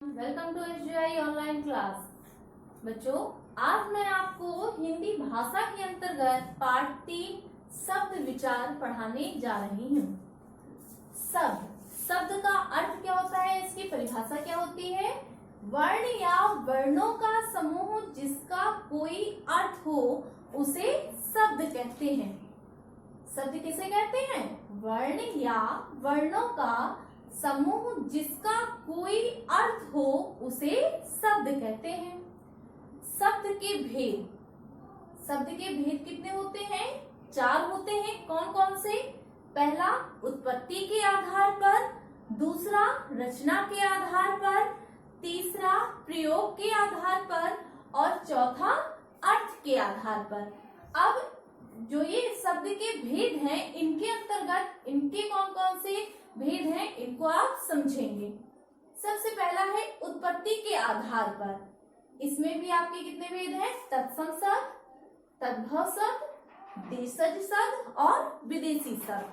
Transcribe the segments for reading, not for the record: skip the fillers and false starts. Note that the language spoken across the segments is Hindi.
Welcome to SGI online class. बच्चों, आज मैं आपको हिंदी भाषा के अंतर्गत पाठ 3 शब्द विचार पढ़ाने जा रही हूँ। शब्द का अर्थ क्या होता है, इसकी परिभाषा क्या होती है? वर्ण या वर्णों का समूह जिसका कोई अर्थ हो उसे शब्द कहते हैं। शब्द किसे कहते हैं? वर्ण या वर्णों का समूह जिसका कोई अर्थ हो उसे शब्द कहते हैं। शब्द के भेद कितने होते हैं? 4 होते हैं। कौन कौन से? पहला, उत्पत्ति के आधार पर, दूसरा, रचना के आधार पर, तीसरा, प्रयोग के आधार पर और चौथा, अर्थ के आधार पर। अब जो ये शब्द के भेद हैं, इनके अंतर्गत इनके कौन कौन से भेद हैं, इनको आप समझेंगे। सबसे पहला है उत्पत्ति के आधार पर। इसमें भी आपके कितने भेद हैं? तत्सम शब्द, तद्भव शब्द, देशज शब्द और विदेशी शब्द।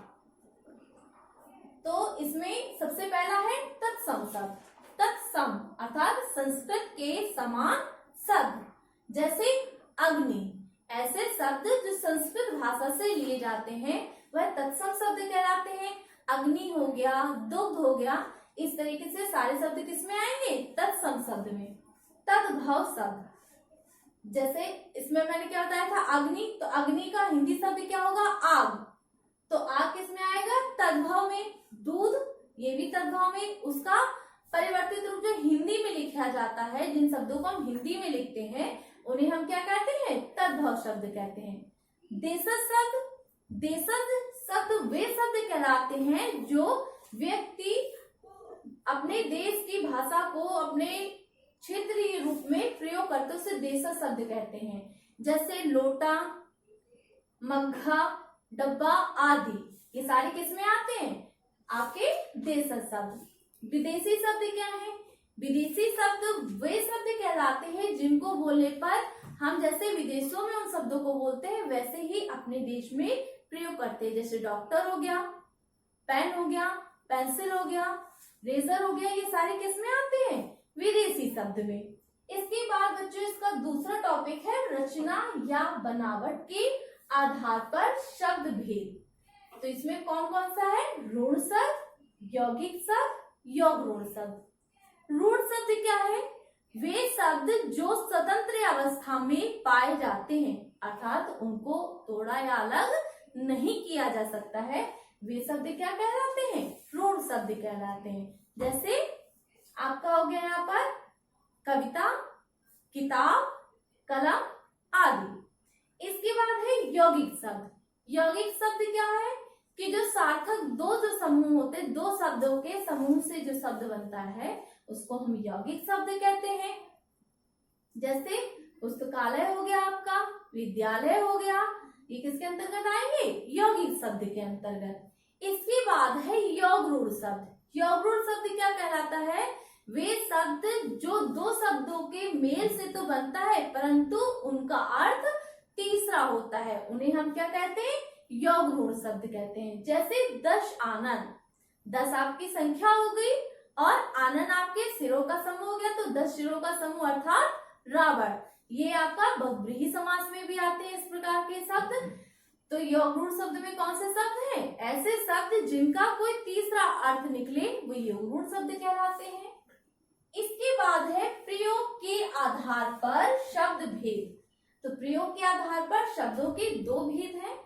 तो इसमें सबसे पहला है तत्सम शब्द। तत्सम अर्थात संस्कृत के समान शब्द, जैसे अग्नि। ऐसे शब्द जो संस्कृत भाषा से लिए जाते हैं वह तत्सम शब्द कहलाते हैं। अग्नि हो गया, दुग्ध हो गया, इस तरीके से सारे शब्द किसमें आएंगे? तत्सम शब्द में। तद्भव शब्द, जैसे इसमें मैंने क्या बताया था? अग्नि, तो अग्नि का हिंदी शब्द क्या होगा? आग। तो आग किसमें आएगा? तद्भव में। दूध, ये भी तद्भव में। उसका परिवर्तित रूप जो हिंदी में लिखा जाता है, जिन शब्दों को हम हिंदी में लिखते हैं उन्हें हम क्या कहते हैं? तद्भव शब्द कहते हैं। देशज शब्द वे शब्द कहलाते हैं जो व्यक्ति अपने देश की भाषा को अपने क्षेत्रीय रूप में प्रयोग करते उसे देशज शब्द कहते हैं। जैसे लोटा, मग्घा, डब्बा आदि, ये सारे किसमें आते हैं? आपके देशज शब्द। विदेशी शब्द क्या है? विदेशी शब्द वे शब्द कहलाते हैं जिनको बोलने पर हम जैसे विदेशों में उन शब्दों को बोलते हैं वैसे ही अपने देश में प्रयोग करते हैं। जैसे डॉक्टर हो गया, पेन हो गया, पेंसिल हो गया, रेजर हो गया, ये सारे किसमें आते हैं? विदेशी शब्द में। इसके बाद बच्चों इसका दूसरा टॉपिक है रचना या बनावट के आधार पर शब्द भेद। तो इसमें कौन कौन सा है? रूढ़ शब्द, यौगिक शब्द, योग रूढ़ शब्द। रूढ़ शब्द क्या है? वे शब्द जो स्वतंत्र अवस्था में पाए जाते हैं, अर्थात उनको तोड़ा या अलग नहीं किया जा सकता है, वे शब्द क्या कहलाते हैं? रूढ़ शब्द कहलाते हैं। जैसे आपका हो गया यहाँ पर कविता, किताब, कलम आदि। इसके बाद है यौगिक शब्द। यौगिक शब्द क्या है? कि जो सार्थक जो समूह होते हैं, 2 शब्दों के समूह से जो शब्द बनता है उसको हम यौगिक शब्द कहते हैं। जैसे पुस्तकालय हो गया, आपका विद्यालय हो गया, ये किसके अंतर्गत आएंगे? यौगिक शब्द के अंतर्गत। इसके बाद है योग रूढ़ शब्द। योग रूढ़ शब्द क्या कहलाता है? वे शब्द जो 2 शब्दों के मेल से तो बनता है परंतु उनका अर्थ तीसरा होता है, उन्हें हम क्या कहते हैं? योग रूढ़ शब्द कहते हैं। जैसे 10 आनन, 10 आपकी संख्या हो गई और आनन आपके सिरों का समूह हो गया, तो 10 सिरों का समूह अर्थात रावण। ये आपका बहुब्रीहि समास में भी आते हैं इस प्रकार के शब्द। तो योग रूढ़ शब्द में कौन से शब्द हैं? ऐसे शब्द जिनका कोई तीसरा अर्थ निकले वो योग रूढ़ शब्द कहलाते हैं। इसके बाद है प्रयोग के आधार पर शब्द भेद। तो प्रयोग के आधार पर शब्दों के 2 भेद हैं।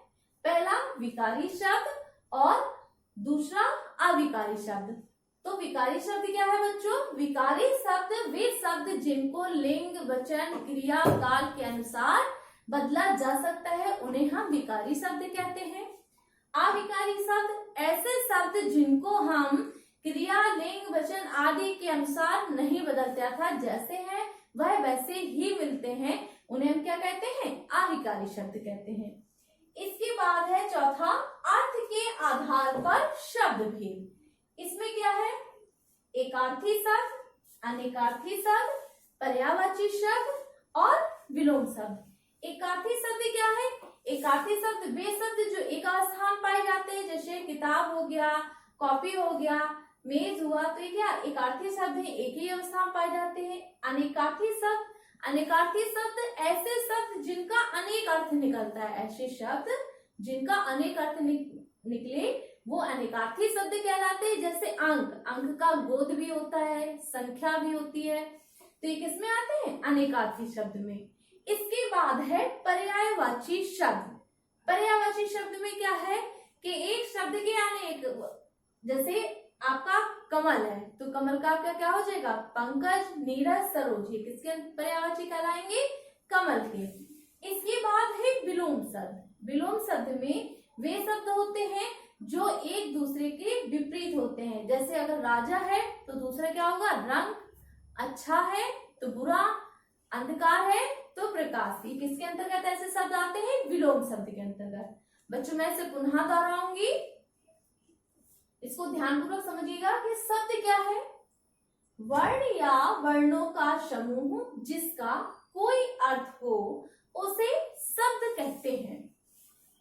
पहला विकारी शब्द और दूसरा अविकारी शब्द। तो विकारी शब्द क्या है बच्चों? विकारी शब्द वे शब्द जिनको लिंग, वचन, क्रिया, काल के अनुसार बदला जा सकता है, उन्हें हम विकारी शब्द कहते हैं। अविकारी शब्द ऐसे शब्द जिनको हम क्रिया, लिंग, वचन आदि के अनुसार नहीं बदलते, अर्थात जैसे हैं वह वैसे ही मिलते हैं, उन्हें हम क्या कहते हैं? अविकारी शब्द कहते हैं। इसके बाद है चौथा अर्थ के आधार पर शब्द भेद। इसमें क्या है? एकार्थी शब्द, अनेकार्थी शब्द, पर्यायवाची शब्द और विलोम शब्द। एकार्थी शब्द क्या है? एकार्थी शब्द वे शब्द जो एक स्थान पाए जाते हैं, जैसे किताब हो गया, कॉपी हो गया, मेज हुआ, तो ये क्या एकार्थी शब्द है, एक ही अवस्था में पाए जाते हैं। अनेकार्थी शब्द, अनेकार्थी शब्द ऐसे शब्द जिनका अनेक अर्थ निकलता है, ऐसे शब्द जिनका अनेक अर्थ निकले वो अनेकार्थी शब्द कहलाते हैं। जैसे अंक, अंक का गोद भी होता है, संख्या भी होती है, तो ये किसमें आते हैं, अनेकार्थी शब्द में। इसके बाद है पर्यायवाची शब्द। पर्यायवाची शब्द में क्या है कि एक शब्द के अनेक, जैसे आपका कमल है तो कमल का आपका क्या हो जाएगा, पंकज, नीरज, सरोज, ये किसके पर्यायवाची कहलाएंगे, कमल के। इसके बाद है विलोम शब्द। विलोम शब्द में वे शब्द होते हैं जो एक दूसरे के विपरीत होते हैं। जैसे अगर राजा है तो दूसरा क्या होगा, रंग, अच्छा है तो बुरा, अंधकार है तो प्रकाश। ये किसके अंतर्गत ऐसे शब्द आते हैं, विलोम शब्द के अंतर्गत। बच्चों मैं इसे पुनः दोहराऊंगी, इसको ध्यानपूर्वक समझिएगा कि शब्द क्या है, वर्ण या वर्णों का समूह जिसका कोई अर्थ हो उसे शब्द कहते हैं।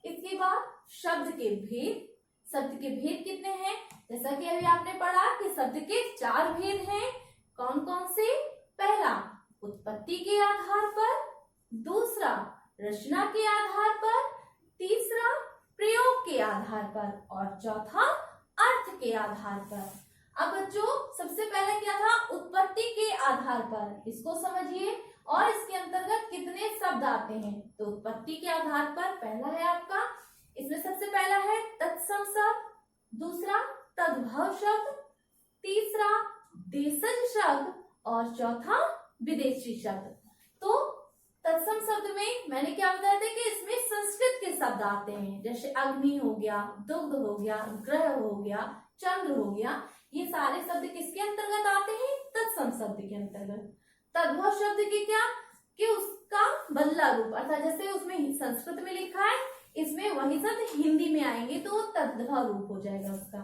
इसके बाद शब्द के भेद। शब्द के भेद कितने हैं, जैसा कि अभी आपने पढ़ा कि शब्द के 4 भेद हैं। कौन कौन से, पहला उत्पत्ति के आधार पर, दूसरा रचना के आधार पर, तीसरा प्रयोग के आधार पर और चौथा अर्थ के आधार पर। अब बच्चों सबसे पहले क्या था, उत्पत्ति के आधार पर, इसको समझिए और इसके अंतर्गत कितने शब्द आते हैं। तो उत्पत्ति के आधार पर पहला है आपका, इसमें सबसे पहला है तत्सम शब्द, दूसरा तद्भव शब्द, तीसरा देशज शब्द और चौथा विदेशी शब्द। तो तत्सम शब्द में मैंने क्या बताया था कि इसमें संस्कृत के शब्द आते हैं, जैसे अग्नि हो गया, दुग्ध हो गया, ग्रह हो गया, चंद्र हो गया, ये सारे शब्द किसके अंतर्गत आते हैं, तत्सम शब्द के अंतर्गत। तद्भव शब्द की क्या कि उसका बदला रूप, अर्थात जैसे उसमें संस्कृत में लिखा है इसमें वही शब्द हिंदी में आएंगे तो तद्भव रूप हो जाएगा उसका।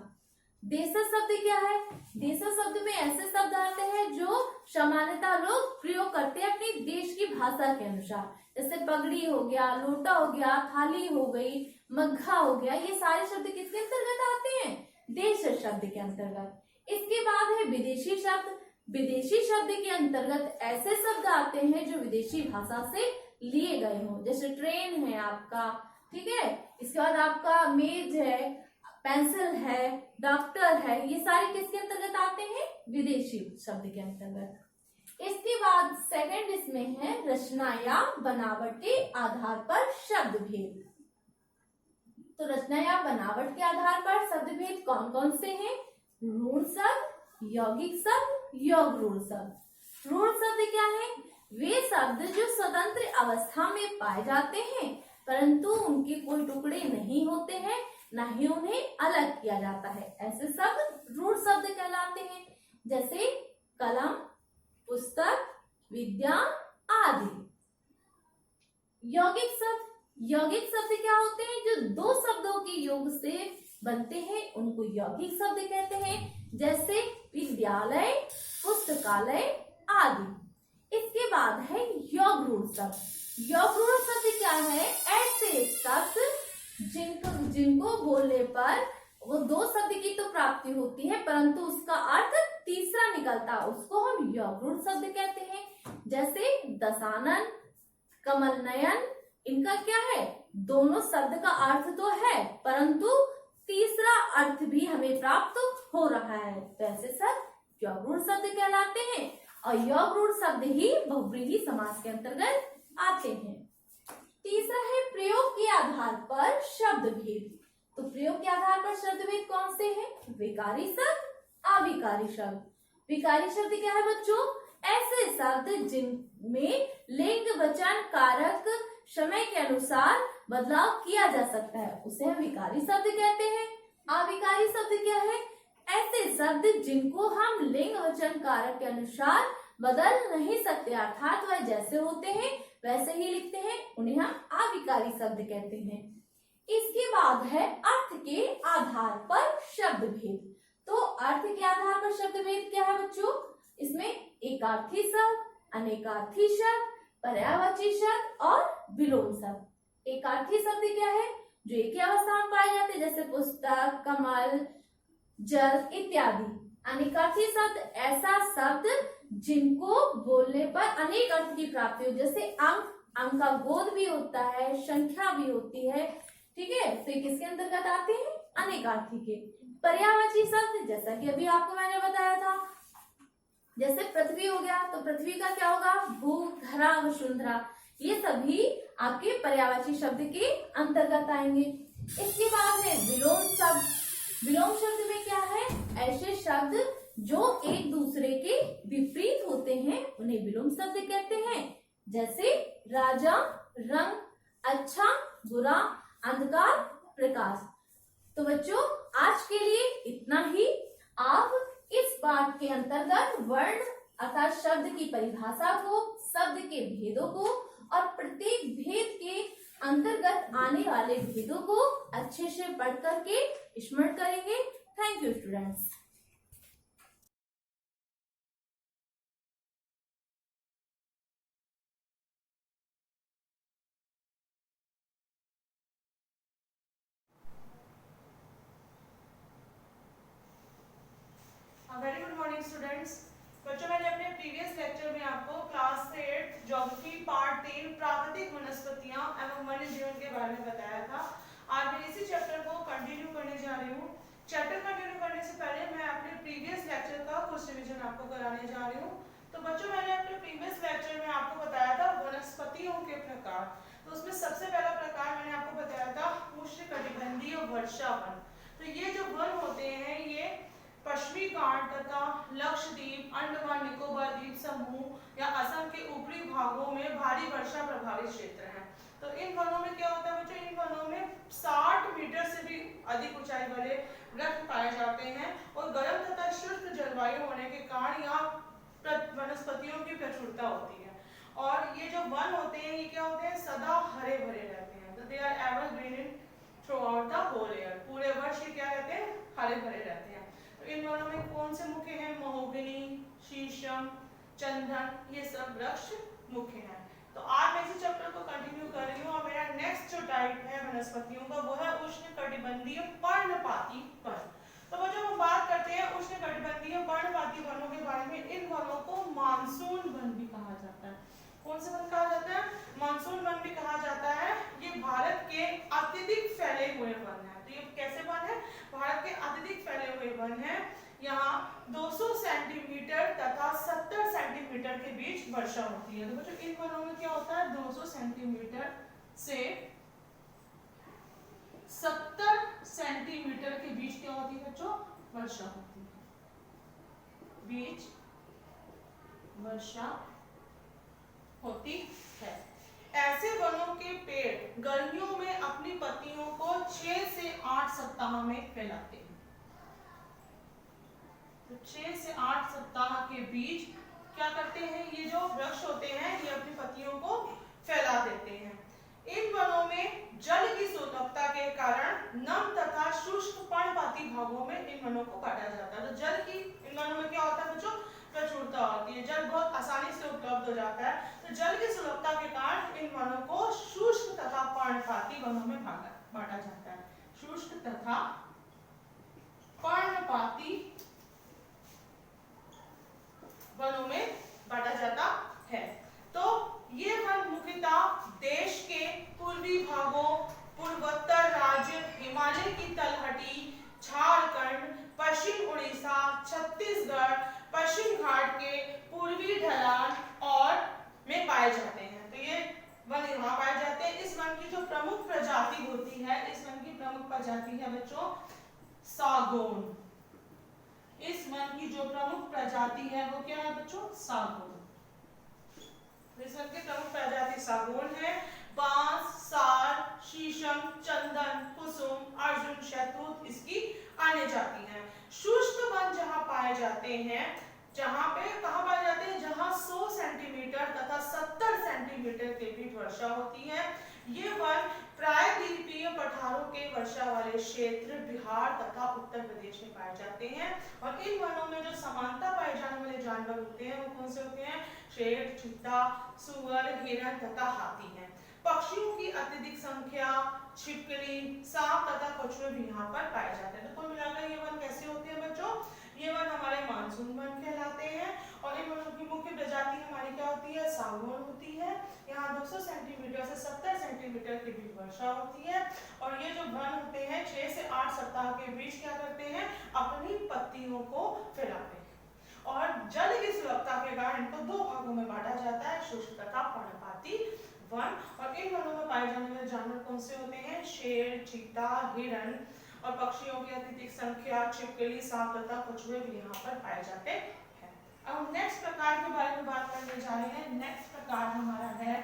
देशज शब्द क्या है, देशज शब्द में ऐसे शब्द आते हैं जो सामान्यतः लोग प्रयोग करते हैं अपने देश की भाषा के अनुसार। जैसे पगड़ी हो गया, लोटा हो गया, थाली हो गई, मग्घा हो गया, ये सारे शब्द किसके अंतर्गत आते हैं, देशज शब्द के अंतर्गत। इसके बाद है विदेशी शब्द। विदेशी शब्द के अंतर्गत ऐसे शब्द आते हैं जो विदेशी भाषा से लिए गए हों, जैसे ट्रेन है आपका, ठीक है, इसके बाद आपका मेज है, पेंसिल है, डॉक्टर है, ये सारे किसके अंतर्गत आते हैं, विदेशी शब्द के अंतर्गत। इसके बाद सेकंड इसमें है रचना या बनावट के आधार पर शब्द भेद। तो रचना या बनावट के आधार पर शब्द भेद कौन कौन से हैं, रूढ़ शब्द, यौगिक शब्द, योग रूढ़ शब्द। रूढ़ शब्द क्या है, वे शब्द जो स्वतंत्र अवस्था में पाए जाते हैं परंतु उनके कोई टुकड़े नहीं होते हैं, न ही उन्हें अलग किया जाता है, ऐसे शब्द रूढ़ शब्द कहलाते हैं। जैसे कलम, पुस्तक, विद्या आदि। यौगिक शब्द, यौगिक शब्द क्या होते हैं, जो 2 शब्दों के योग से बनते हैं उनको यौगिक शब्द कहते हैं, जैसे विद्यालय, पुस्तकालय आदि। इसके बाद है योग रूढ़ शब्द। योग रूढ़ शब्द क्या है, ऐसे शब्द जिनको बोलने पर वो 2 शब्द की तो प्राप्ति होती है परंतु उसका अर्थ तीसरा निकलता, उसको हम योग रूढ़ शब्द कहते हैं। जैसे दशानन, कमल नयन, इनका क्या है, दोनों शब्द का अर्थ तो है परंतु तीसरा अर्थ भी हमें प्राप्त हो रहा है, तो ऐसे शब्द योग रूढ़ शब्द कहलाते हैं और योग रूढ़ शब्द ही बहुव्रीहि समास के अंतर्गत आते हैं। तीसरा है प्रयोग के आधार पर शब्द भेद। तो प्रयोग के आधार पर शब्द भेद कौन से हैं, विकारी शब्द, अविकारी शब्द। विकारी शब्द क्या है बच्चों, ऐसे शब्द जिनमें लिंग, वचन, कारक समय के अनुसार बदलाव किया जा सकता है, उसे हम विकारी शब्द कहते हैं। अविकारी शब्द क्या है, ऐसे शब्द जिनको हम लिंग, वचन, कारक के अनुसार बदल नहीं सकते, अर्थात वह जैसे होते हैं वैसे ही लिखते हैं, उन्हें हम अविकारी शब्द कहते हैं। इसके बाद है अर्थ के आधार पर शब्द भेद। तो अर्थ के आधार पर शब्द भेद क्या है बच्चों, इसमें एकार्थी शब्द, अनेकार्थी शब्द, पर्यायवाची शब्द और विलोम शब्द। एकार्थी शब्द क्या है, जो एक ही अवस्था में पाए जाते हैं, जैसे पुस्तक, कमल, जल इत्यादि। अनेकार्थी शब्द ऐसा शब्द जिनको बोलने पर अनेक अर्थ की प्राप्ति हो, जैसे अंक, अंक का बोध भी होता है, संख्या भी होती है, ठीक है, तो किसके अंतर्गत आते हैं, अनेकार्थी के। पर्यायवाची शब्द जैसा कि अभी आपको मैंने बताया था, जैसे पृथ्वी हो गया, तो पृथ्वी का क्या होगा, भू, धरा, वसुंधरा, ये सभी आपके पर्यायवाची शब्द के अंतर्गत आएंगे। इसके बाद है विलोम शब्द। विलोम शब्द में क्या है, ऐसे शब्द जो एक दूसरे के विपरीत होते हैं उन्हें विलोम शब्द कहते हैं, जैसे राजा, रंग, अच्छा, बुरा, अंधकार, प्रकाश। तो बच्चों आज के लिए इतना ही। आप इस पाठ के अंतर्गत वर्ण अर्थात शब्द की परिभाषा को, शब्द के भेदों को और प्रत्येक भेद के अंतर्गत आने वाले भेदों को अच्छे से पढ़ करके स्मरण करेंगे। Thank you students. Very good morning students. बच्चों मैंने अपने प्रीवियस लेक्चर में आपको क्लास 8 ज्योग्राफी पार्ट 3 प्राकृतिक वनस्पतियां एवं वन्य जीवन के बारे में बताया था। आज मैं इसी चैप्टर को कंटिन्यू करने जा रही हूँ। चैप्टर कंटिन्यू करने से पहले मैं अपने प्रीवियस लेक्चर का कुछ रिवीजन आपको कराने जा रही हूँ। तो बच्चों मैंने अपने प्रीवियस लेक्चर में आपको बताया था वनस्पतियों के प्रकार। तो उसमें सबसे पहला प्रकार मैंने आपको बताया था उष्णकटिबंधीय वर्षा वन। तो ये जो वन होते हैं ये पश्चिमी घाट तथा लक्षद्वीप, अंडमान निकोबार द्वीप समूह या असम के ऊपरी भागों में भारी वर्षा प्रभावित क्षेत्र हैं। तो इन वनों में क्या होता है बच्चों, इन वनों में 60 मीटर से भी अधिक ऊंचाई वाले वृक्ष पाए जाते हैं और गर्म तथा शुष्क जलवायु होने के कारण यहाँ वनस्पतियों की प्रचुरता होती है। और ये जो वन होते हैं ये क्या होते हैं, सदा हरे भरे रहते हैं। तो they are evergreen throughout the whole year, पूरे वर्ष ये क्या रहते हैं, हरे भरे रहते हैं। तो इन वनों में कौन से मुख्य हैं, महोगनी, शीशम, चंदन, ये सब वृक्ष मुख्य हैं। तो आज मैं इसी चैप्टर को कंटिन्यू कर रही हूँ और मेरा नेक्स्ट जो टाइप है वनस्पतियों का वो है उष्णकटिबंधीय पर्णपाती वन। तो बच्चों हम बात करते हैं उष्णकटिबंधीय पर्णपाती वनों के बारे में। इन वनों को मानसून वन भी कहा जाता है। कौन से वन कहा जाता है, मानसून वन भी कहा जाता है। ये भारत के अत्यधिक फैले हुए वन है। तो ये कैसे वन है, भारत के अत्यधिक फैले हुए वन है। यहाँ 200 सेंटीमीटर तथा 70 सेंटीमीटर के बीच वर्षा होती है। तो बच्चों इन वनों में क्या होता है, 200 सेंटीमीटर से 70 सेंटीमीटर के बीच क्या होती है बच्चों, वर्षा होती है, बीच वर्षा होती है। ऐसे वनों के पेड़ गर्मियों में अपनी पत्तियों को 6 से 8 सप्ताह में फैलाते हैं। तो 6 से 8 सप्ताह के बीच क्या करते हैं, ये जो वृक्ष होते हैं ये अपनी पत्तियों को फैला देते हैं। इन वनों में जल की सुलभता के कारण नम तथा शुष्क पर्णपाती भागों में इन वनों को काटा जाता है। तो जल की इन वनों में क्या होता है बच्चों, प्रचुरता होती है, जल बहुत आसानी से उपलब्ध हो जाता है। तो जल की सुलभता के कारण इन वनों को शुष्क तथा पर्णपाती वनों में बांटा जाता है। शुष्क तथा पर्णपाती वनों में बांटा जाता है। तो ये वन मुख्यतः देश के पूर्वी भागों, पूर्वोत्तर राज्य, हिमालय की तलहटी, झारखंड, पश्चिम उड़ीसा, छत्तीसगढ़, पश्चिम घाट के पूर्वी ढलान और में पाए जाते हैं। तो ये वन यहाँ पाए जाते हैं। इस वन की जो प्रमुख प्रजाति होती है, इस वन की प्रमुख प्रजाति है बच्चों सागौन। इस वन की जो प्रमुख प्रजाति है वो क्या है बच्चों, सागौन। इस वन की प्रमुख प्रजाति सागौन है। बांस, साल, शीशम, चंदन, कुसुम, अर्जुन, शहतूत इसकी अन्य जाति हैं। शुष्क वन जहां पाए जाते हैं, जहां पे कहां पाए जाते हैं, जहां 100 सेंटीमीटर तथा 70 सेंटीमीटर के बीच वर्षा होती है। ये वन प्रायद्वीपीय पठारों के वर्षा वाले क्षेत्र बिहार तथा उत्तर प्रदेश में पाए जाते हैं। और इन वनों में जो समानता पाए जाने वाले जानवर होते हैं वो कौन से होते हैं, शेर, चीता, सुअर, हिरण तथा हाथी हैं। पक्षियों की अत्यधिक संख्या, छिपकली, सांप तथा कछुए भी यहाँ पर पाए जाते हैं। तो कुल मिलाकर ये वन कैसे होते हैं बच्चों, ये वन हमारे मानसून वन कहलाते हैं और इन वनों की मुख्य प्रजाति हमारी क्या होती है, सागौन होती है। यहाँ 200 सेंटीमीटर से 70 सेंटीमीटर के बीच वर्षा होती है और ये जो वन होते हैं 6 से 8 सप्ताह के बीच क्या करते हैं, अपनी पत्तियों को फैलाते हैं और जल की सुलभता के कारण इनको दो भागों में बांटा जाता है, शुष्क तथा पर्णपाती वन। और इन वनों में पाए जाने वाले जानवर कौन से होते हैं, शेर, चीता, हिरण और पक्षियों की अत्यधिक संख्या, छिपकली, सांप तथा कछुए भी यहाँ पर पाए जाते हैं। अब हम नेक्स्ट प्रकार के बारे में बात करने जा रहे हैं। नेक्स्ट प्रकार हमारा है,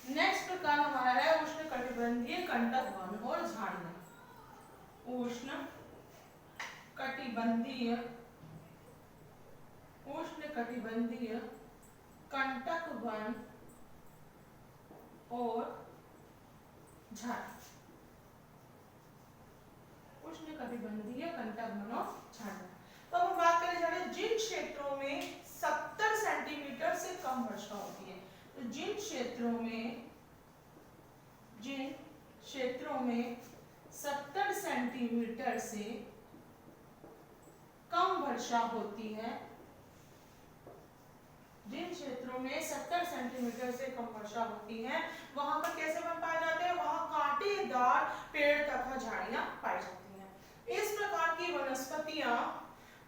नेक्स्ट प्रकार हमारा है उष्णकटिबंधीय कंटक वन और झाड़ियां। उष्णकटिबंधीय कंटक वन और झाड़ी। उष्णकटिबंधीय कंटक वन और झाड़ी। तो हम बात करें जा रहे हैं जिन क्षेत्रों में 70 सेंटीमीटर से कम वर्षा होती है, तो जिन क्षेत्रों में 70 सेंटीमीटर से कम वर्षा होती है, जिन क्षेत्रों में 70 सेंटीमीटर से कम वर्षा होती है वहां पर कैसे वन पाए जाते हैं, वहां कांटेदार पेड़ तथा झाड़ियां पाई जाती हैं। इस प्रकार की वनस्पतियां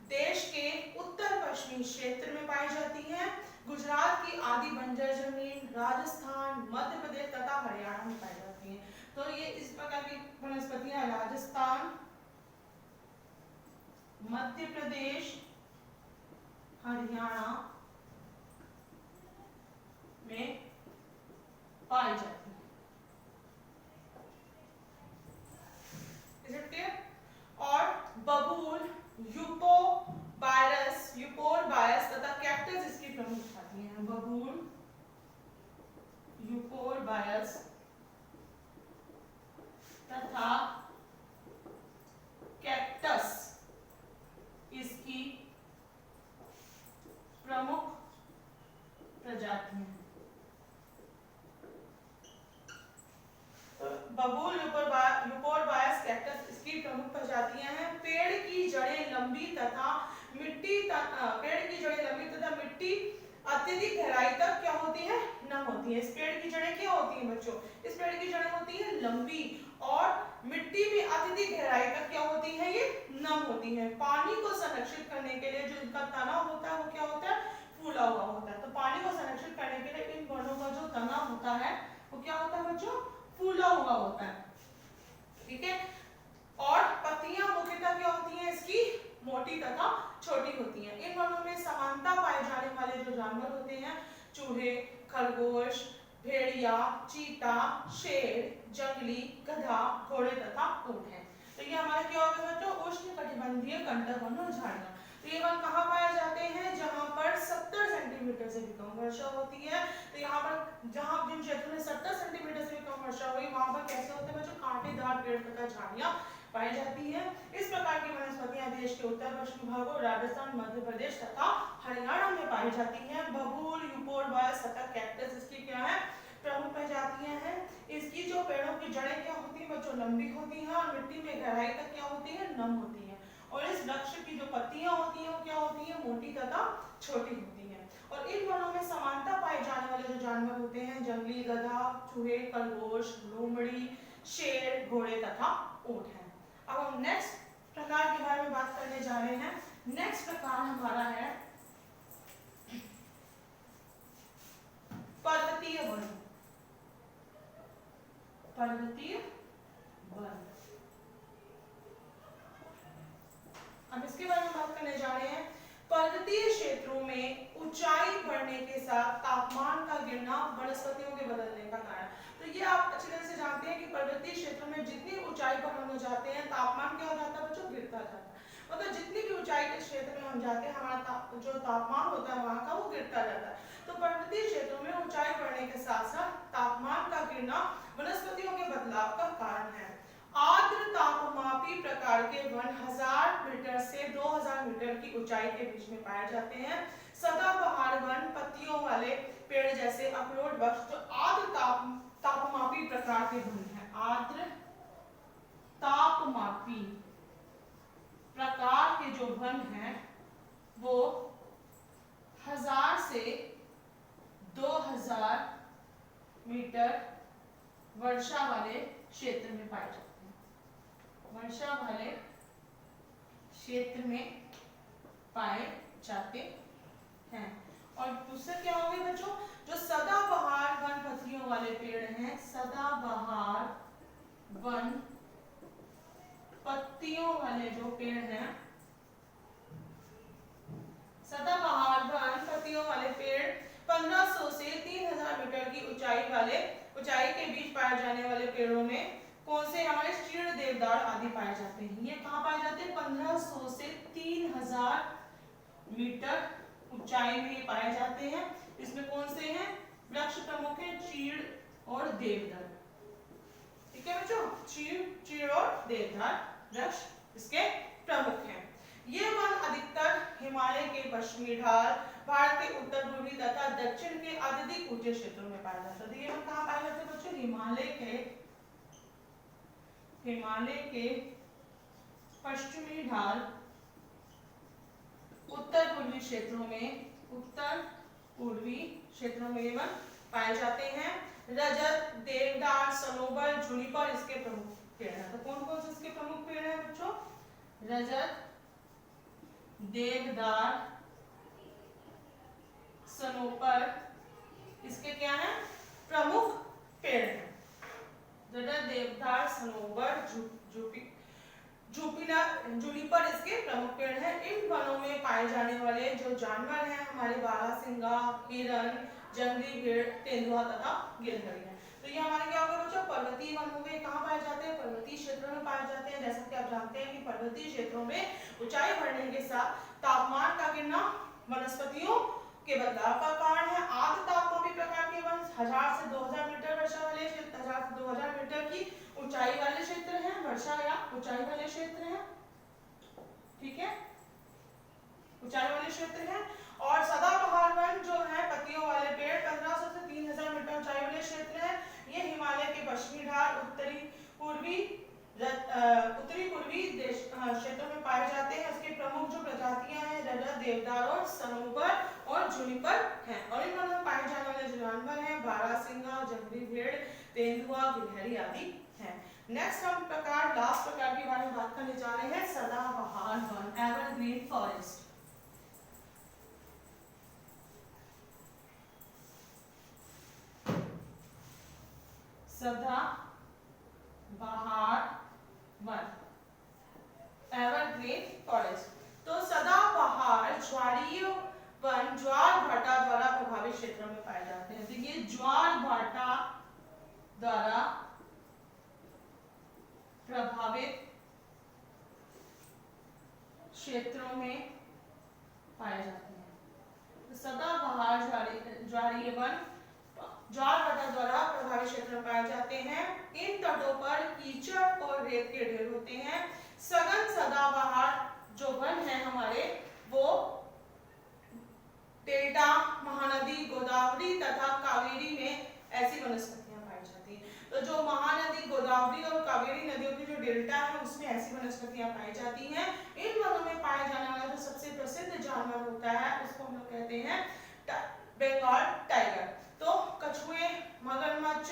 देश के उत्तर पश्चिमी क्षेत्र में पाई जाती हैं। गुजरात की आदि बंजर जमीन, राजस्थान, मध्य प्रदेश तथा हरियाणा में पाई जाती हैं। तो ये इस प्रकार की वनस्पतियां राजस्थान, मध्य प्रदेश, हरियाणा में पाई जाती है। Is it clear? और बबूल, यूपोरबायस तथा कैक्टस इसकी प्रमुख जातियां हैं। बबूल, यूपोरबायस तथा कैक्टस इसकी प्रमुख प्रजातियां हैं। बबूल, यूपोरबायस, कैक्टस इसकी प्रमुख प्रजातियां हैं। पेड़ की जड़ें लंबी तथा मिट्टी अत्यधिक गहराई तक क्या होती है, नम होती है। इस पेड़ की जड़ें क्या होती हैं बच्चों, इस पेड़ की जड़ें होती हैं लंबी और मिट्टी में अत्यधिक गहराई तक क्या होती है, ये नम होती है। पानी को संरक्षित करने के लिए जो इनका तना होता है वो क्या होता है, फूला हुआ होता है। तो पानी को संरक्षित करने के लिए इन वनों का जो तना होता है वो क्या होता है बच्चों, फूला हुआ होता है। ठीक है। और पत्तियां मुख्यतः क्या होती हैं इसकी, मोटी तथा छोटी होती हैं। इन वनों में समानता पाए जाने वाले जो जानवर होते हैं, चूहे, खरगोश, भेड़िया, चीता, शेर, जंगली, गधा, घोड़े तथा ऊंट हैं। तो ये हमारे क्या हो गए बच्चों, उष्णकटिबंधीय कंटक वन और झाड़ियां। तो ये वन कहाँ पाए जाते हैं, जहां पर 70 सेंटीमीटर से भी कम वर्षा होती है। तो यहाँ पर जहां जिन क्षेत्रों में 70 सेंटीमीटर से भी कम वर्षा हुई वहां पर कैसे होते हैं बच्चों, कांटेदार पेड़ तथा झाड़ियां पाई जाती है। इस प्रकार की वनस्पतियां देश के उत्तर पश्चिमी भागों, राजस्थान, मध्य प्रदेश तथा हरियाणा में पाई जाती हैं। बबूल, यूपोरबायस तथा कैक्टस इसकी क्या है, प्रमुख प्रजातियां हैं। इसकी जो पेड़ों की जड़ें क्या होती हैं बच्चों, लंबी होती हैं और मिट्टी में गहराई तक क्या होती है, नम होती है। और इस वृक्ष की जो पत्तियां होती हैं वो क्या होती हैं, मोटी तथा छोटी होती हैं। और इन वनों में समानता पाए जाने वाले जो जानवर होते हैं, जंगली, गधा, चूहे, खरगोश, लोमड़ी, शेर, घोड़े तथा ऊंट हैं। अब हम नेक्स्ट प्रकार के बारे में बात करने जा रहे हैं। नेक्स्ट प्रकार हमारा है पर्वतीय वन। पर्वतीय वन, अब इसके बारे में बात करने जा रहे हैं। पर्वतीय क्षेत्रों में ऊंचाई बढ़ने के साथ तापमान का गिरना वनस्पतियों के बदलने का कारण। तो ये आप अच्छी तरह से जानते हैं कि पर्वतीय क्षेत्रों में जितनी ऊंचाई पर हम जाते हैं तापमान क्या हो जाता है बच्चों, गिरता जाता है। मतलब जितनी भी ऊंचाई के क्षेत्र में हम जाते हैं हमारा जो तापमान होता है वहां का वो गिरता जाता है। तो पर्वतीय क्षेत्रों में ऊंचाई बढ़ने के साथ साथ तापमान का गिरना वनस्पतियों के बदलाव का कारण है। आर्द्र तापमापी प्रकार के वन 1000 मीटर से 2000 मीटर की ऊंचाई के बीच में पाए जाते हैं। सदाबहार वन पत्तियों वाले पेड़ जैसे अखरोट वृक्ष जो आर्द्र तापमापी प्रकार के वन हैं। आर्द्र तापमापी प्रकार के जो वन हैं वो 1000 से 2000 मीटर वर्षा वाले क्षेत्र में पाए जाते हैं। वर्षा वाले क्षेत्र में पाए जाते हैं। और दूसरा क्या हो गया बच्चों, जो सदाबहार वन पत्तियों वाले पेड़ हैं, सदाबहार वन पत्तियों वाले जो पेड़ हैं, सदाबहार वन पत्तियों वाले पेड़ 1500 से 3000 मीटर की ऊंचाई के बीच पाए जाने वाले पेड़ों में कौन से हमारे चीड़, देवदार आदि पाए जाते हैं। ये कहाँ पाए जाते हैं? 1500 से 3000 मीटर ऊंचाई में ये पाए जाते हैं। इसमें कौन से हैं? वृक्ष प्रमुख है चीड़ और देवदार। ठीक है बच्चों, चीड़ और देवदार वृक्ष इसके प्रमुख हैं। ये वन अधिकतर हिमालय के पश्चिमी ढाल, भारत के उत्तर पूर्वी तथा दक्षिण के अत्यधिक ऊंचे क्षेत्रों में पाया जाता है। ये वन कहाँ पाए जाते हैं बच्चों? हिमालय के पश्चिमी ढाल, उत्तर पूर्वी क्षेत्रों में ये वन पाए जाते हैं। रजत, देवदार, सनोबर, जुनिपर इसके प्रमुख पेड़ हैं। तो कौन कौन से इसके प्रमुख पेड़ हैं बच्चों? रजत, देवदार, सनोपर इसके क्या हैं? प्रमुख पेड़ हैं। रजत, देवदार, सनोबर, जुनिपर इसके प्रमुख पेड़ हैं। इन वनों में पाए जाने वाले जो जानवर हैं हमारे बारहसिंगा, हिरण, जंगली भेड़, तेंदुआ तथा गिलहरी हैं। तो ये हमारे क्या हो गए बच्चों? पर्वतीय वन हो गए। कहाँ पाए जाते हैं? पर्वतीय क्षेत्रों में पाए जाते हैं। जैसा कि आप जानते हैं कि पर्वतीय क्षेत्रों में ऊंचाई बढ़ने के साथ तापमान का गिरना वनस्पतियों के बदलाव का कारण है। आर्द्र तापमापी प्रकार के वन 1000 से 2000 मीटर वर्षा वाले क्षेत्र, 1000 से 2000 मीटर की ऊंचाई वाले क्षेत्र हैं, वर्षा या ऊंचाई वाले क्षेत्र हैं। ठीक है, ऊंचाई वाले क्षेत्र हैं। और सदाबहार वन जो है पत्तियों वाले पेड़ 1500 से 3000 मीटर ऊंचाई वाले क्षेत्र हैं। ये हिमालय के पश्चिमी ढाल, उत्तरी पूर्वी क्षेत्रों में पाए जाते हैं। इसके प्रमुख जो प्रजातियां हैं रजत, देवदार और सनोबर और जुनिपर हैं। और इन वनों में पाए जाने वाले जो जानवर हैं बारहसिंगा, जंगली भेड़, तेंदुआ, गिलहरी आदि हैं। नेक्स्ट हम लास्ट प्रकार के बारे में बात करने जा रहे हैं, सदाबहार वन, एवरग्रीन फॉरेस्ट। सदाबहार वन, एवरग्रीन फॉरेस्ट। तो सदाबहार ज्वारीय वन ज्वार भाटा द्वारा प्रभावित क्षेत्रों में पाए जाते हैं। देखिए, ज्वार भाटा द्वारा प्रभावित क्षेत्रों में पाए जाते हैं। तो सदाबहार ज्वारीय वन ज्वार भाटा द्वारा प्रभावित क्षेत्र में पाए जाते हैं। इन तटों पर कीचड़ और रेत के ढेर होते हैं। सघन सदाबहार जो वन है हमारे वो डेल्टा, महानदी, गोदावरी तथा कावेरी में ऐसी वनस्पतियां पाई जाती हैं। तो जो महानदी, गोदावरी और कावेरी नदियों की जो डेल्टा है उसमें ऐसी वनस्पतियां पाई जाती हैं। इन वनों में पाए जाने वाला जो सबसे प्रसिद्ध जानवर होता है उसको हम लोग कहते हैं बंगाल टाइगर। तो कछुए, मगरमच्छ,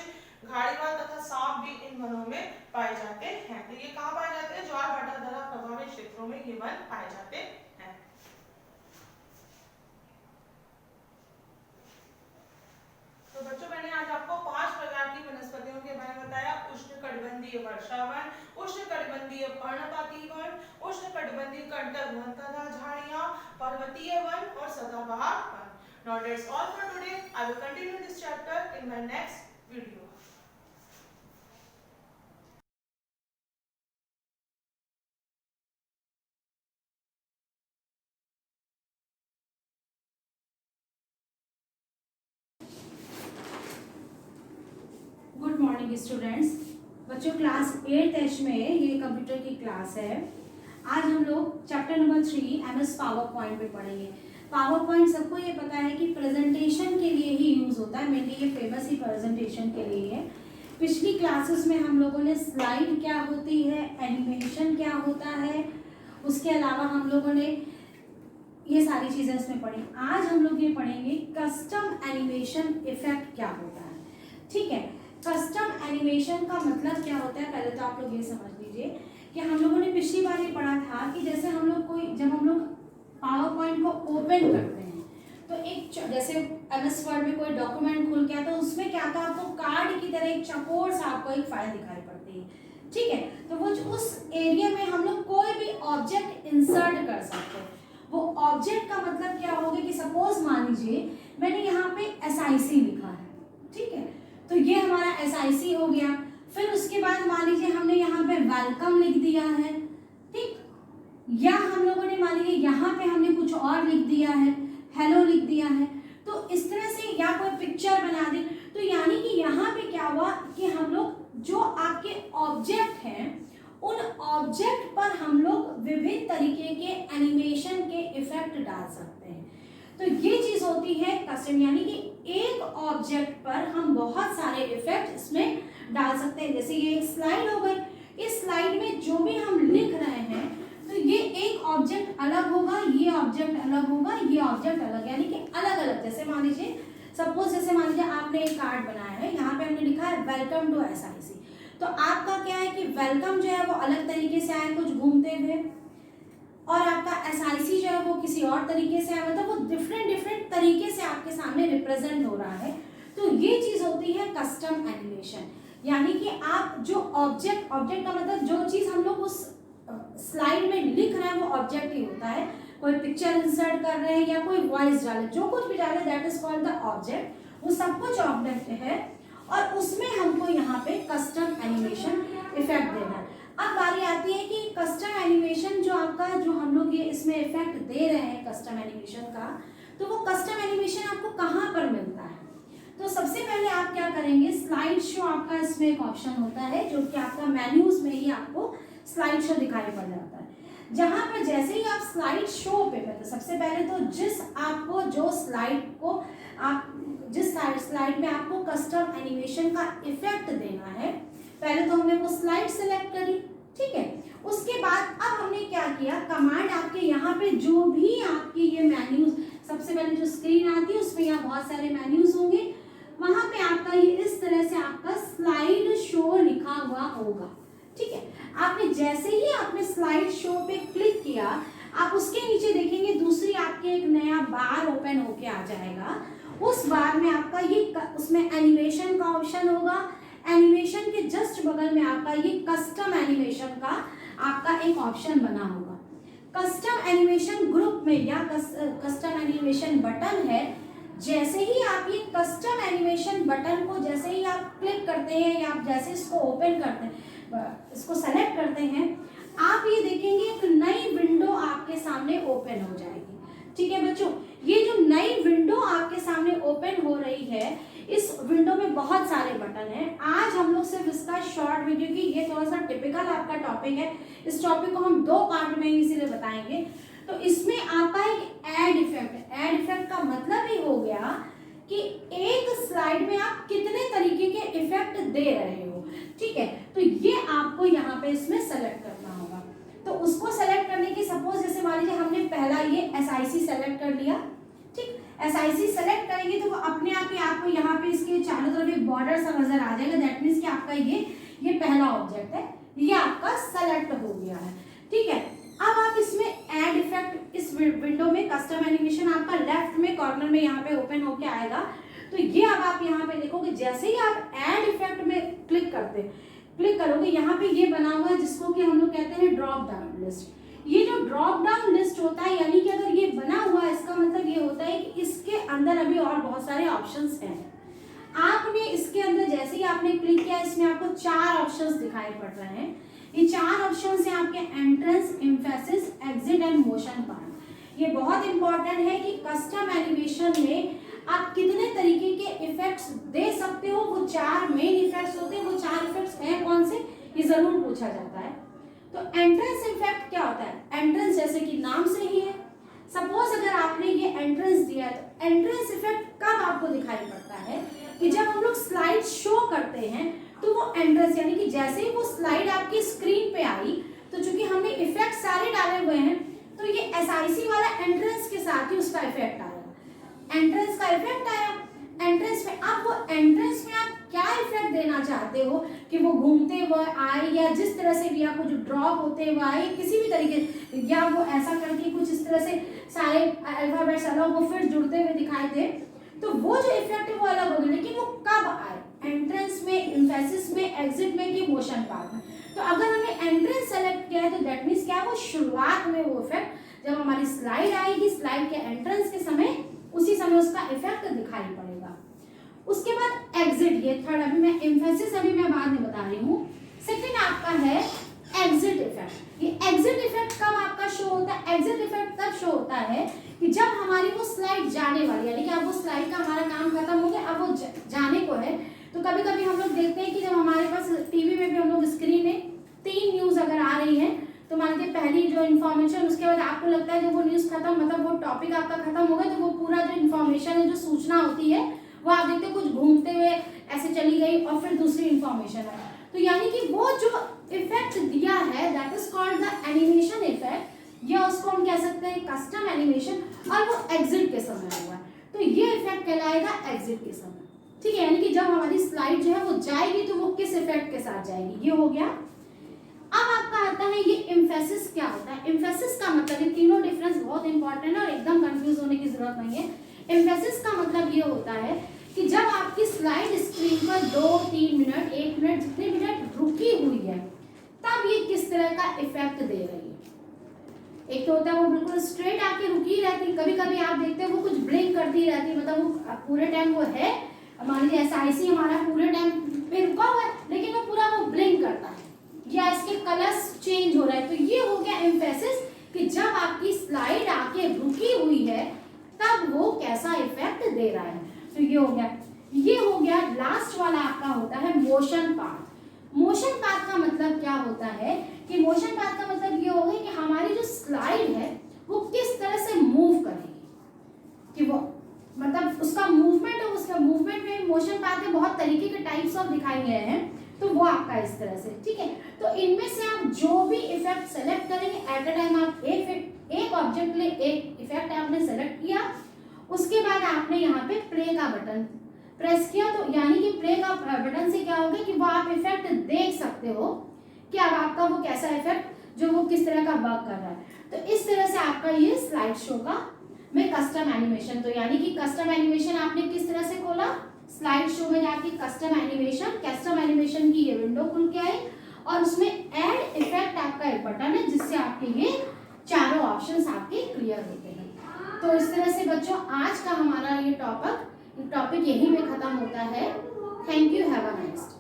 घाड़ीवाल तथा सांप भी इन वनों में पाए जाते हैं। तो ये कहाँ पाए जाते हैं? ज्वार भाटा द्वारा प्रभावित क्षेत्रों में ये वन पाए जाते हैं। तो बच्चों, मैंने आज आपको 5 प्रकार की वनस्पतियों के बारे में बताया। उष्णकटिबंधीय वर्षावन, उष्णकटिबंधीय पर्णपाती वन, उष्णकटिबंधीय कंटक वन तथा झाड़ियां, पर्वतीय वन और सदाबहार one. Now that's all for today. I will continue this chapter in my next video. Good morning students. बच्चों, क्लास 8H में ये कंप्यूटर की क्लास है। आज हम लोग chapter number 3 MS power point पे पढ़ेंगे। पावर पॉइंट सबको ये पता है कि प्रेजेंटेशन के लिए ही यूज़ होता है, मेनली ये फेमस ही प्रेजेंटेशन के लिए है। पिछली क्लासेस में हम लोगों ने स्लाइड क्या होती है, एनिमेशन क्या होता है, उसके अलावा हम लोगों ने ये सारी चीज़ें इसमें पढ़ी। आज हम लोग ये पढ़ेंगे कस्टम एनिमेशन इफेक्ट क्या होता है। ठीक है, कस्टम एनिमेशन का मतलब क्या होता है, पहले तो आप लोग ये समझ लीजिए कि हम लोगों ने पिछली बार ये पढ़ा था कि जैसे हम लोग जब हम लोग पावर पॉइंट को ओपन करते हैं तो एक जैसे MS वर्ड में कोई डॉक्यूमेंट खुल गया तो उसमें क्या था, आपको कार्ड की तरह एक चौकोर सा आपको एक फाइल दिखाई पड़ती है। ठीक है, तो वो उस एरिया में हम लोग कोई भी ऑब्जेक्ट इंसर्ट कर सकते हैं। वो ऑब्जेक्ट का मतलब क्या होगा कि सपोज मान लीजिए मैंने यहाँ पे SIC लिखा है। ठीक है, तो ये हमारा SIC हो गया। फिर उसके बाद मान लीजिए हमने यहाँ पे वेलकम लिख दिया है। ठीक, या हम लोगों ने मान लीजिए यहाँ पे हमने कुछ और लिख दिया है, हेलो लिख दिया है। तो इस तरह से या कोई पिक्चर बना दी। तो यानी कि यहाँ पे क्या हुआ कि हम लोग जो आपके ऑब्जेक्ट हैं उन ऑब्जेक्ट पर हम लोग विभिन्न तरीके के एनिमेशन के इफेक्ट डाल सकते हैं। तो ये चीज होती है कस्टम, यानी कि एक ऑब्जेक्ट पर हम बहुत सारे इफेक्ट इसमें डाल सकते हैं। जैसे ये एक स्लाइड हो गई, इस स्लाइड में जो भी हम लिख रहे हैं तो ये एक ऑब्जेक्ट अलग होगा, ये ऑब्जेक्ट अलग होगा, ये ऑब्जेक्ट अलग, यानी कि अलग अलग। जैसे मान लीजिए सपोज जैसे मान लीजिए आपने एक कार्ड बनाया है, यहाँ पे हमने लिखा है वेलकम टू SIC। तो आपका क्या है कि वेलकम जो है वो अलग तरीके से आए कुछ घूमते हुए, और आपका SIC जो है वो किसी और तरीके से आए, मतलब वो डिफरेंट तरीके से आपके सामने रिप्रेजेंट हो रहा है। तो ये चीज होती है कस्टम एनिमेशन, यानी कि आप जो ऑब्जेक्ट का मतलब जो चीज हम लोग उस स्लाइड में लिख रहे हैं वो ऑब्जेक्ट ही होता है। कोई पिक्चर इंसर्ट कर रहे हैं या कोई वॉइस डाले, जो कुछ भी डाले that is called the object. वो सब कुछ ऑब्जेक्ट है और उसमें हमको यहाँ पे कस्टम एनिमेशन इफेक्ट देना है। अब बारी आती है कि कस्टम एनिमेशन जो आपका जो हम लोग ये इसमें इफेक्ट दे रहे हैं कस्टम एनिमेशन का, तो वो कस्टम एनिमेशन आपको कहाँ पर मिलता है। तो सबसे पहले आप क्या करेंगे, स्लाइड शो आपका इसमें एक ऑप्शन होता है जो कि आपका मेन्यूज में ही आपको स्लाइड शो दिखाई पड़ जाता है। जहां पर जैसे ही आप स्लाइड शो पे तो सबसे पहले तो जिस स्लाइड में आपको कस्टम एनिमेशन का इफेक्ट देना है, पहले तो हमने वो स्लाइड सेलेक्ट करी। ठीक है, उसके बाद अब हमने क्या किया, कमांड आपके यहाँ पे जो भी आपकी ये मेन्यूज, सबसे पहले जो स्क्रीन आती है उसमें यहाँ बहुत सारे मेन्यूज होंगे, वहां पे आपका ये इस तरह से आपका स्लाइड शो लिखा हुआ होगा। ठीक है, आपने जैसे ही आपने स्लाइड शो पे क्लिक किया, आप उसके नीचे देखेंगे दूसरी आपके एक नया बार ओपन होके आ जाएगा। उस बार में आपका ये उसमें एनिमेशन का ऑप्शन होगा। एनिमेशन के जस्ट बगल में आपका ये कस्टम एनिमेशन का आपका एक ऑप्शन बना होगा। कस्टम एनिमेशन ग्रुप में या कस्टम एनिमेशन बटन है, जैसे ही आप ये कस्टम एनिमेशन बटन को जैसे ही आप क्लिक करते हैं या आप जैसे इसको ओपन करते हैं, इसको सेलेक्ट करते हैं, आप ये देखेंगे एक नई विंडो आपके सामने ओपन हो जाएगी। ठीक है बच्चों, ये जो नई विंडो आपके सामने ओपन हो रही है, इस विंडो में बहुत सारे बटन हैं। आज हम लोग सिर्फ इसका शॉर्ट वीडियो, क्योंकि ये थोड़ा सा टिपिकल आपका टॉपिक है, इस टॉपिक को हम 2 पार्ट में इसीलिए बताएंगे। तो इसमें आपका एक ऐड इफेक्ट का मतलब ही हो गया कि एक स्लाइड में आप कितने तरीके के इफेक्ट दे रहे हो। ठीक है, तो ये आपको यहाँ पे इसमें सेलेक्ट करना होगा। तो उसको सेलेक्ट करने की सपोज जैसे मान लीजिए हमने पहला ये SIC सेलेक्ट कर लिया। ठीक, SIC सेलेक्ट करेंगे तो वो अपने आप ही आपको यहाँ पे इसके चारों तरफ एक बॉर्डर सा नजर आ जाएगा। दैट मीन्स कि आपका ये पहला ऑब्जेक्ट है, ये आपका सेलेक्ट हो गया है। ठीक है, अब आप इसमें ऐड इफेक्ट इस विंडो में कस्टम एनिमेशन आपका लेफ्ट में कॉर्नर में यहाँ पे ओपन होके आएगा। तो ये अब आप यहाँ पे देखोगे, जैसे ही आप ऐड इफेक्ट में क्लिक करोगे, यहाँ पे ये बना हुआ है जिसको कि हम लोग कहते हैं ड्रॉप डाउन लिस्ट। ये जो ड्रॉप डाउन लिस्ट होता है, यानी कि अगर ये बना हुआ है इसका मतलब ये होता है कि इसके अंदर अभी और बहुत सारे ऑप्शंस हैं। आपने इसके अंदर जैसे ही आपने क्लिक किया, इसमें आपको 4 ऑप्शंस दिखाई पड़ रहे हैं। ये 4 ऑप्शंस हैं आपके entrance, emphasis, exit and motion part. ये बहुत इंपॉर्टेंट है कि कस्टम एनिमेशन में आप कितने तरीके के इफेक्ट्स दे सकते हो। वो 4 मेन इफेक्ट्स होते हैं। वो 4 इफेक्ट्स हैं कौन से, ये जरूर पूछा जाता है। तो एंट्रेंस इफेक्ट क्या होता है, एंट्रेंस जैसे कि नाम से ही है। सपोज अगर आपने ये एंट्रेंस दिया है, तो एंट्रेंस इफेक्ट कब आपको दिखाई पड़ता है कि जब हम लोग स्लाइड शो करते हैं तो वो एंट्रेंस यानी कि जैसे ही वो स्लाइड आपकी स्क्रीन पे आई, तो चूंकि हमने इफेक्ट सारे डाले हुए हैं तो ये SIC वाला एंट्रेंस के साथ ही उसका इफेक्ट आएगा। एंट्रेंस का इफेक्ट आया, एंट्रेंस में अब वो एंट्रेंस में आप क्या इफेक्ट देना चाहते हो कि वो घूमते हुए आए या जिस तरह से भी आपको जो ड्रॉप होते हुए आए किसी भी तरीके, या वो ऐसा करके कुछ इस तरह से सारे अल्फाबेट्स अलग हो फिर जुड़ते हुए दिखाई दे, तो वो जो इफेक्ट है वो अलग होगा। लेकिन वो कब आए? एंट्रेंस में, एम्फेसिस में, एग्जिट में कि मोशन पार्ट में। तो अगर हमने एंट्रेंस सेलेक्ट किया है तो दैट मीन्स क्या, वो शुरुआत में वो इफेक्ट जब हमारी स्लाइड आएगी, स्लाइड के एंट्रेंस के समय, उसी समय उसका इफेक्ट दिखाई पड़ेगा। उसके बाद एग्जिट, ये थर्ड, अभी मैं एम्फेसिस अभी मैं बाद में बता रही हूँ। सेकंड आपका है एग्जिट इफेक्ट। ये एग्जिट इफेक्ट कब आपका शो होता है? एग्जिट इफेक्ट तब शो होता है कि जब हमारी वो स्लाइड जाने वाली, यानी कि अब वो स्लाइड का हमारा काम खत्म हो गया, अब वो जाने को है। तो कभी कभी हम लोग देखते हैं कि जब हमारे पास टीवी में भी हम लोग स्क्रीन में 3 न्यूज अगर आ रही है तो मान लीजिए पहली जो इन्फॉर्मेशन, उसके बाद आपको लगता है जब वो न्यूज खत्म, मतलब वो टॉपिक आपका खत्म हो गया, तो वो पूरा जो इन्फॉर्मेशन है, जो सूचना होती है, वो आप देखते हो कुछ घूमते हुए ऐसे चली गई और फिर दूसरी इन्फॉर्मेशन है। तो यानी कि वो जो इफेक्ट दिया है that is called the animation effect, या उसको हम कह सकते हैं कस्टम एनिमेशन, और वो एग्जिट के समय हुआ है। तो ये इफेक्ट कहलाएगा एग्जिट के समय, ठीक है। यानी कि जब हमारी स्लाइड जो है वो जाएगी तो वो किस इफेक्ट के साथ जाएगी, ये हो गया। अब आपका आता है ये एम्फेसिस क्या होता है। एम्फेसिस का मतलब, ये तीनों डिफरेंस बहुत इंपॉर्टेंट है और एकदम कंफ्यूज होने की जरूरत नहीं है। एम्फेसिस का मतलब ये होता है कि जब आपकी स्लाइड स्क्रीन पर 2, 3 मिनट, 1 मिनट, जितने मिनट रुकी हुई है, तब ये किस तरह का इफेक्ट दे रही है। एक तो होता है वो बिल्कुल स्ट्रेट आके रुकी रहती, कभी कभी आप देखते हैं वो कुछ ब्लिंक करती रहती, मतलब वो पूरे टाइम वो है, मान लीजिए SIC हमारा पूरे टाइम पे रुका हुआ है, लेकिन वो पूरा वो ब्लिंक करता है या इसके कलर्स चेंज हो रहा है। तो ये हो गया एम्फेसिस, कि जब आपकी स्लाइड आके रुकी हुई है तब वो कैसा इफेक्ट दे रहा है। तो ये हो गया। ये हो गया लास्ट वाला आपका होता है मोशन पाथ। मोशन पाथ का मतलब क्या होता है कि मोशन पाथ का मतलब ये होगा कि हमारी जो स्लाइड है वो किस तरह से मूव करेगी, कि वो मतलब उसका मूवमेंट है, उसका मूवमेंट में मोशन पाथ के बहुत तरीके के टाइप्स ऑफ दिखाए गए हैं, तो वो आपका इस तरह से, ठीक है। तो इनमें से आप जो भी इफेक्ट सेलेक्ट करेंगे, एट अ टाइम आप एक ऑब्जेक्ट ले एक इफेक्ट आपने सेलेक्ट किया, उसके बाद आपने यहाँ पे प्ले का बटन प्रेस किया, तो यानी कि प्ले का बटन से क्या होगा कि वो आप इफेक्ट देख सकते हो कि अब आपका वो कैसा इफेक्ट, जो वो किस तरह का वर्क कर रहा है। तो इस तरह से आपका ये स्लाइड शो का में कस्टम एनिमेशन, तो यानी कि कस्टम एनिमेशन आपने किस तरह से खोला, स्लाइड शो में जाके कस्टम एनिमेशन की ये विंडो खुल के आई और उसमें ऐड इफेक्ट आपका एक बटन है जिससे आपके ये चारों ऑप्शंस आपके क्लियर होते हैं। तो इस तरह से बच्चों आज का हमारा ये टॉपिक यहीं पे खत्म होता है। Thank you, have a nice day.